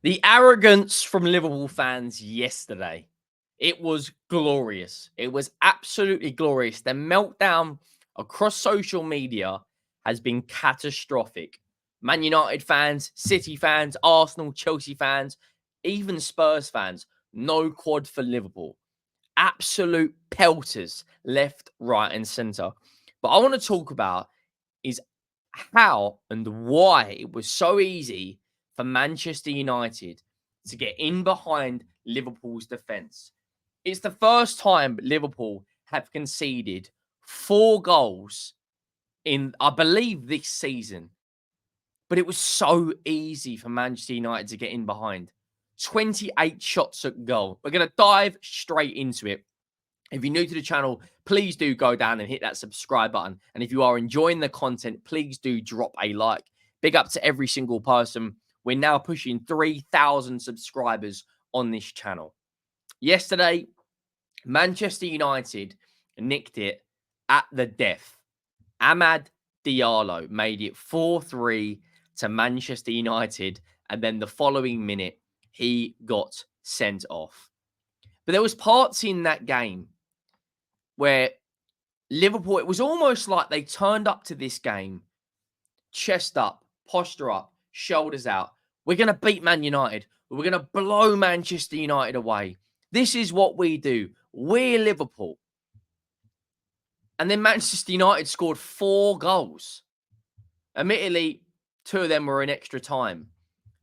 The arrogance from Liverpool fans yesterday. It was glorious. It was absolutely glorious. The meltdown across social media has been catastrophic. Man United fans, City fans, Arsenal, Chelsea fans, even Spurs fans, no quad for Liverpool. Absolute pelters left, right, and centre. But I want to talk about is how and why it was so easy for Manchester United to get in behind Liverpool's defence. It's the first time Liverpool have conceded 4 goals in, I believe, this season. But it was so easy for Manchester United to get in behind. 28 shots at goal. We're going to dive straight into it. If you're new to the channel, please do go down and hit that subscribe button. And if you are enjoying the content, please do drop a like. Big up to every single person. We're now pushing 3,000 subscribers on this channel. Yesterday, Manchester United nicked it at the death. Amad Diallo made it 4-3 to Manchester United. And then the following minute, he got sent off. But there was parts in that game where Liverpool, it was almost like they turned up to this game, chest up, posture up, shoulders out. We're going to beat Man United. We're going to blow Manchester United away. This is what we do. We're Liverpool. And then Manchester United scored 4 goals. Admittedly, 2 of them were in extra time.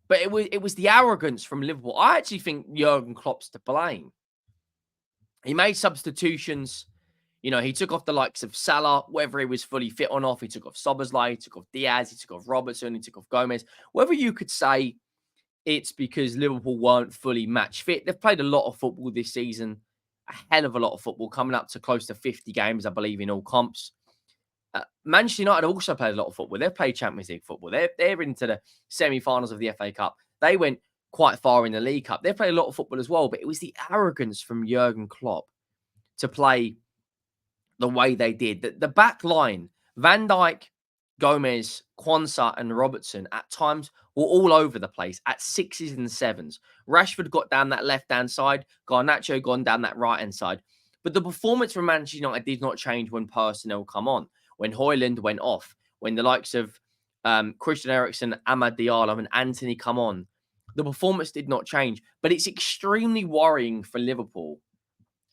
But it was the arrogance from Liverpool. I actually think Jurgen Klopp's to blame. He made substitutions. You know, he took off the likes of Salah, whether he was fully fit or not. He took off Szoboszlai, he took off Diaz, he took off Robertson, he took off Gomez. Whether you could say it's because Liverpool weren't fully match fit. They've played a lot of football this season, a hell of a lot of football, coming up to close to 50 games, I believe, in all comps. Manchester United also played a lot of football. They've played Champions League football. They're into the semi-finals of the FA Cup. They went quite far in the League Cup. They've played a lot of football as well, but it was the arrogance from Jurgen Klopp to play the way they did. The back line, Van Dijk, Gomez, Quansah, and Robertson at times were all over the place at 6s and 7s. Rashford got down that left-hand side. Garnacho gone down that right-hand side. But the performance from Manchester United did not change when personnel come on. When Højlund went off. When the likes of Christian Eriksen, Amad Diallo, and Anthony come on. The performance did not change. But it's extremely worrying for Liverpool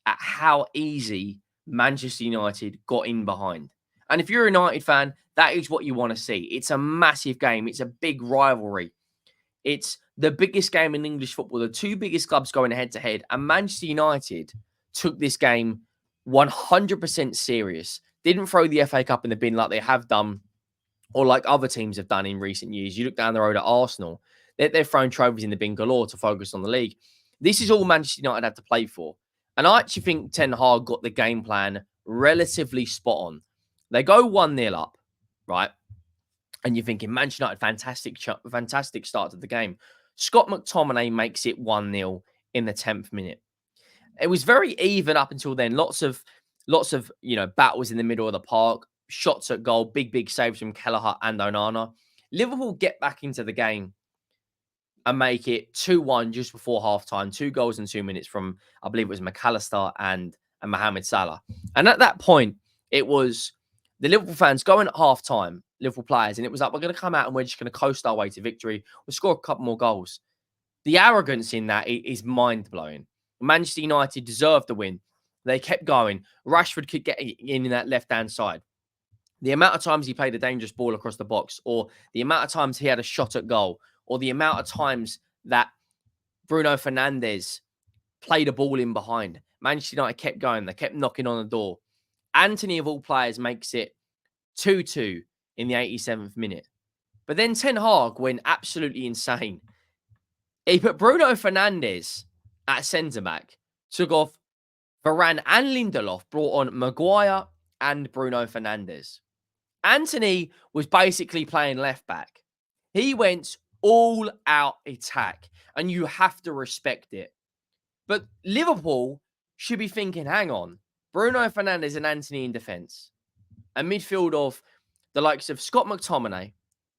at how easy Manchester United got in behind. And if you're a United fan, that is what you want to see. It's a massive game. It's a big rivalry. It's the biggest game in English football. The 2 biggest clubs going head-to-head. And Manchester United took this game 100% serious. Didn't throw the FA Cup in the bin like they have done or like other teams have done in recent years. You look down the road at Arsenal. They've thrown trophies in the bin galore to focus on the league. This is all Manchester United had to play for. And I actually think Ten Hag got the game plan relatively spot on. They go 1-0 up, right? And you're thinking, Manchester United, fantastic start to the game. Scott McTominay makes it 1-0 in the 10th minute. It was very even up until then. Lots of battles in the middle of the park, shots at goal, big saves from Kelleher and Onana. Liverpool get back into the game and make it 2-1 just before halftime. 2 goals in 2 minutes from, I believe it was McAllister and Mohamed Salah. And at that point, it was the Liverpool fans going at halftime, Liverpool players, and it was like, we're going to come out and we're just going to coast our way to victory. We'll score a couple more goals. The arrogance in that is mind-blowing. Manchester United deserved the win. They kept going. Rashford could get in that left-hand side. The amount of times he played a dangerous ball across the box, or the amount of times he had a shot at goal, or the amount of times that Bruno Fernandes played a ball in behind. Manchester United kept going. They kept knocking on the door. Anthony, of all players, makes it 2-2 in the 87th minute. But then Ten Hag went absolutely insane. He put Bruno Fernandes at centre-back, took off Varane and Lindelof, brought on Maguire and Bruno Fernandes. Anthony was basically playing left-back. He went all-out attack, and you have to respect it. But Liverpool should be thinking, hang on, Bruno Fernandes and Anthony in defence. A midfield of the likes of Scott McTominay,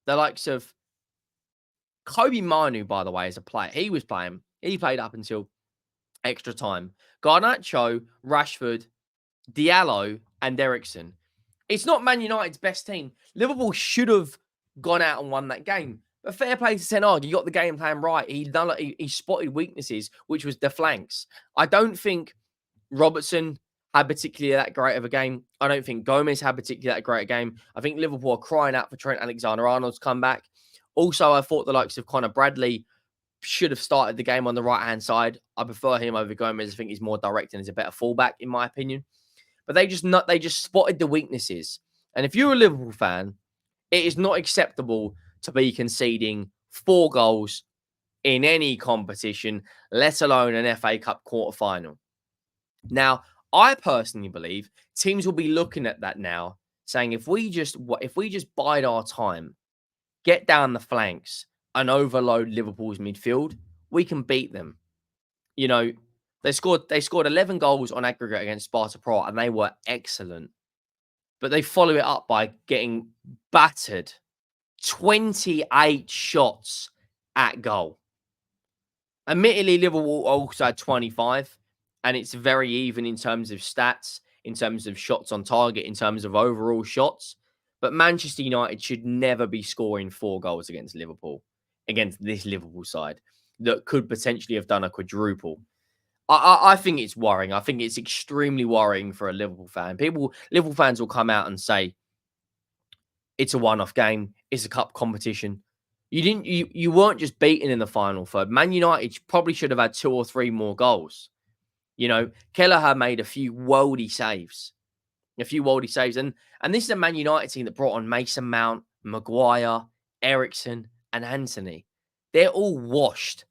the likes of Kobe Manu, by the way, is a player. He was playing. He played up until extra time. Garnacho, Rashford, Diallo, and Eriksen. It's not Man United's best team. Liverpool should have gone out and won that game. But fair play to Ten Hag. He got the game plan right. He spotted weaknesses, which was the flanks. I don't think Robertson had particularly that great of a game. I don't think Gomez had particularly that great a game. I think Liverpool are crying out for Trent Alexander-Arnold's comeback. Also, I thought the likes of Conor Bradley should have started the game on the right-hand side. I prefer him over Gomez. I think he's more direct and is a better fullback, in my opinion. But they just spotted the weaknesses. And if you're a Liverpool fan, it is not acceptable to be conceding 4 goals in any competition, let alone an FA Cup quarter-final. Now, I personally believe teams will be looking at that now, saying if we just bide our time, get down the flanks, and overload Liverpool's midfield, we can beat them. You know, they scored 11 goals on aggregate against Sparta Prague, and they were excellent. But they follow it up by getting battered. 28 shots at goal. Admittedly, Liverpool also had 25, and it's very even in terms of stats, in terms of shots on target, in terms of overall shots. But Manchester United should never be scoring 4 goals against Liverpool, against this Liverpool side that could potentially have done a quadruple. I think it's worrying. I think it's extremely worrying for a Liverpool fan. Liverpool fans will come out and say, it's a one-off game. It's a cup competition. You weren't just beaten in the final third. Man United probably should have had 2 or 3 more goals. You know, Kelleher made a few worldy saves. And this is a Man United team that brought on Mason Mount, Maguire, Eriksen, and Anthony. They're all washed.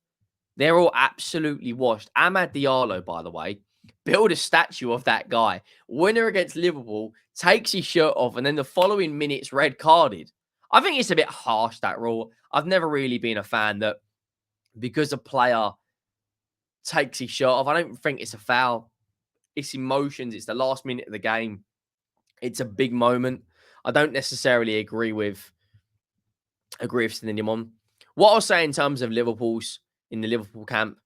They're all absolutely washed. Amad Diallo, by the way, build a statue of that guy. Winner against Liverpool, takes his shirt off, and then the following minute's red carded. I think it's a bit harsh, that rule. I've never really been a fan that because a player takes his shirt off, I don't think it's a foul. It's emotions. It's the last minute of the game. It's a big moment. I don't necessarily agree with sending him on. What I'll say in terms of in the Liverpool camp,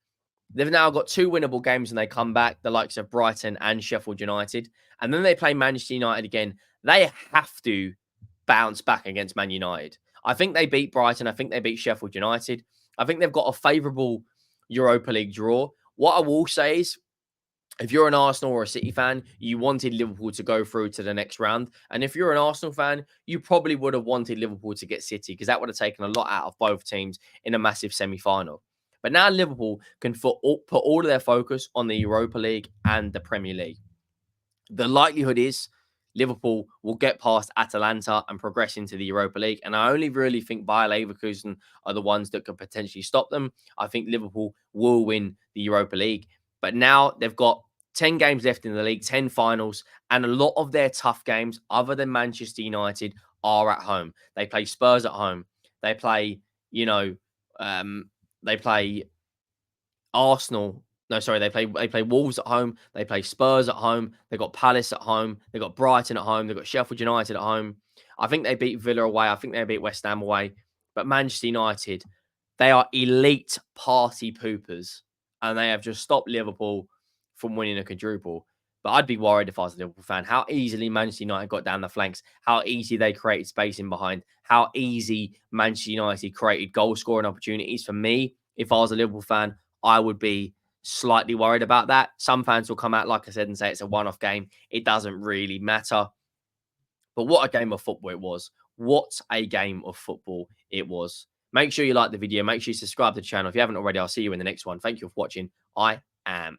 they've now got 2 winnable games when they come back, the likes of Brighton and Sheffield United. And then they play Manchester United again. They have to bounce back against Man United. I think they beat Brighton. I think they beat Sheffield United. I think they've got a favourable Europa League draw. What I will say is, if you're an Arsenal or a City fan, you wanted Liverpool to go through to the next round. And if you're an Arsenal fan, you probably would have wanted Liverpool to get City because that would have taken a lot out of both teams in a massive semi-final. But now Liverpool can put all of their focus on the Europa League and the Premier League. The likelihood is Liverpool will get past Atalanta and progress into the Europa League. And I only really think Bayer Leverkusen are the ones that could potentially stop them. I think Liverpool will win the Europa League. But now they've got 10 games left in the league, 10 finals, and a lot of their tough games, other than Manchester United, are at home. They play Spurs at home. They play, they play Arsenal. No, sorry, they play Wolves at home. They play Spurs at home. They got Palace at home. They got Brighton at home. They got Sheffield United at home. I think they beat Villa away. I think they beat West Ham away. But Manchester United, they are elite party poopers, and they have just stopped Liverpool from winning a quadruple. But I'd be worried if I was a Liverpool fan, how easily Manchester United got down the flanks, how easy they created space in behind, how easy Manchester United created goal scoring opportunities. For me, if I was a Liverpool fan, I would be slightly worried about that. Some fans will come out, like I said, and say it's a one-off game. It doesn't really matter. But what a game of football it was. What a game of football it was. Make sure you like the video. Make sure you subscribe to the channel. If you haven't already, I'll see you in the next one. Thank you for watching. I am